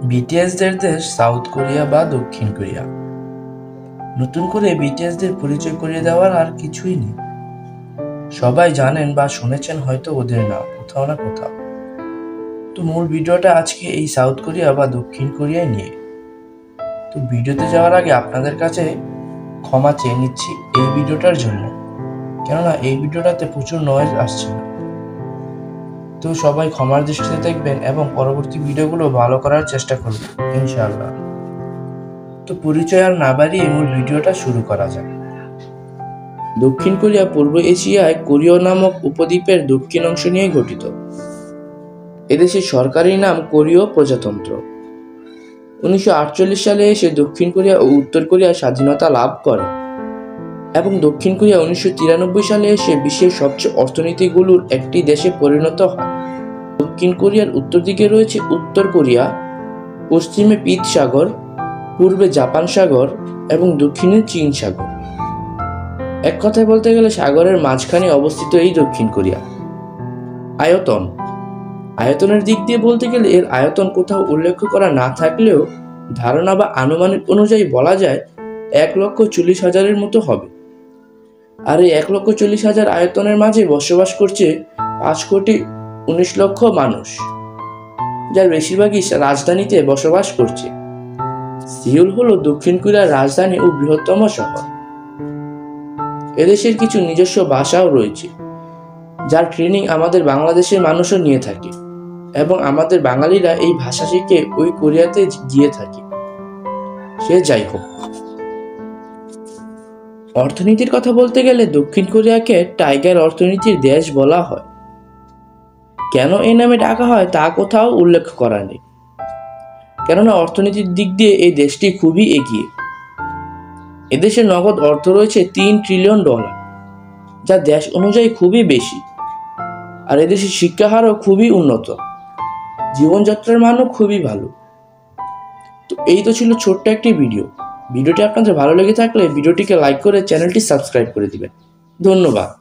বিটিএসদের দেশ south Korea বা দক্ষিণ কোরিয়া। নতুন করে বিটিএসদের পরিচয় করিয়ে দেওয়ার আর কিছুই নেই। সবাই জানেন বা শুনেছেন হয়তো ওদের নাম কোথাও না কোথাও। তো মূল ভিডিওটা আজকে এই সাউথ কোরিয়া বা দক্ষিণ কোরিয়ায় নিয়ে। তো ভিডিওতে যাওয়ার আগে আপনাদের কাছে ক্ষমা চেয়ে নিচ্ছি এই ভিডিওটার জন্য, কেননা এই ভিডিওটাতে প্রচুর নয়েজ আসছে না। তো সবাই ক্ষমার দৃষ্টিতে দেখবেন এবং পরবর্তী ভিডিওগুলো ভালো করার চেষ্টা করবেন ইনশাআল্লাহ। তো পরিচয় আর না বাড়িয়ে মূল ভিডিওটা শুরু করা যাক। দক্ষিণ কোরিয়া পূর্ব এশিয়ায় কোরীয় নামক উপদ্বীপের দক্ষিণ অংশ নিয়ে গঠিত। এদেশের সরকারি নাম কোরীয় প্রজাতন্ত্র। 1948 সালে এসে দক্ষিণ কোরিয়া ও উত্তর কোরিয়া স্বাধীনতা লাভ করে এবং দক্ষিণ কোরিয়া 1993 সালে এসে বিশ্বের সবচেয়ে অর্থনীতিগুলোর একটি দেশে পরিণত হয়। দক্ষিণ কোরিয়ার উত্তর দিকে রয়েছে উত্তর কোরিয়া, পশ্চিমে পিত সাগর, পূর্বে জাপান সাগর এবং দক্ষিণে চীন সাগর। এক কথায় বলতে গেলে সাগরের মাঝখানে অবস্থিত এই দক্ষিণ কোরিয়া। আয়তনের দিক দিয়ে বলতে গেলে এর আয়তন কোথাও উল্লেখ করা না থাকলেও ধারণা বা আনুমানিক অনুযায়ী বলা যায় 1,40,000-এর মতো হবে। আর এই 1,40,000 আয়তনের মাঝে বসবাস করছে 5,19,00,000 মানুষ, যার বেশিরভাগই রাজধানীতে বসবাস করছে। সিউল হলো দক্ষিণ কোরিয়ার রাজধানী ও বৃহত্তম শহর। এদেশের কিছু নিজস্ব ভাষাও রয়েছে, যার ট্রেনিং আমাদের বাংলাদেশের মানুষও নিয়ে থাকে এবং আমাদের বাঙালিরা এই ভাষা শিখে ওই কোরিয়াতে গিয়ে থাকে। সে যাই হোক, অর্থনীতির কথা বলতে গেলে দক্ষিণ কোরিয়াকে টাইগার অর্থনীতির দেশ বলা হয়। কেন এই নামে ডাকা হয় তা কোথাও উল্লেখ করা নেই, কেননা অর্থনীতির দিক দিয়ে এই দেশটি খুবই এগিয়ে। এদেশের নগদ অর্থ রয়েছে $3 ট্রিলিয়ন, যা দেশ অনুযায়ী খুবই বেশি। আর এদেশের শিক্ষা হারও খুবই উন্নত, জীবনযাত্রার মানও খুবই ভালো। তো এই তো ছিল ছোট্ট একটি ভিডিওটি আপনাদের ভালো লেগে থাকলে ভিডিওটিকে লাইক করে চ্যানেলটি সাবস্ক্রাইব করে দিবেন। ধন্যবাদ।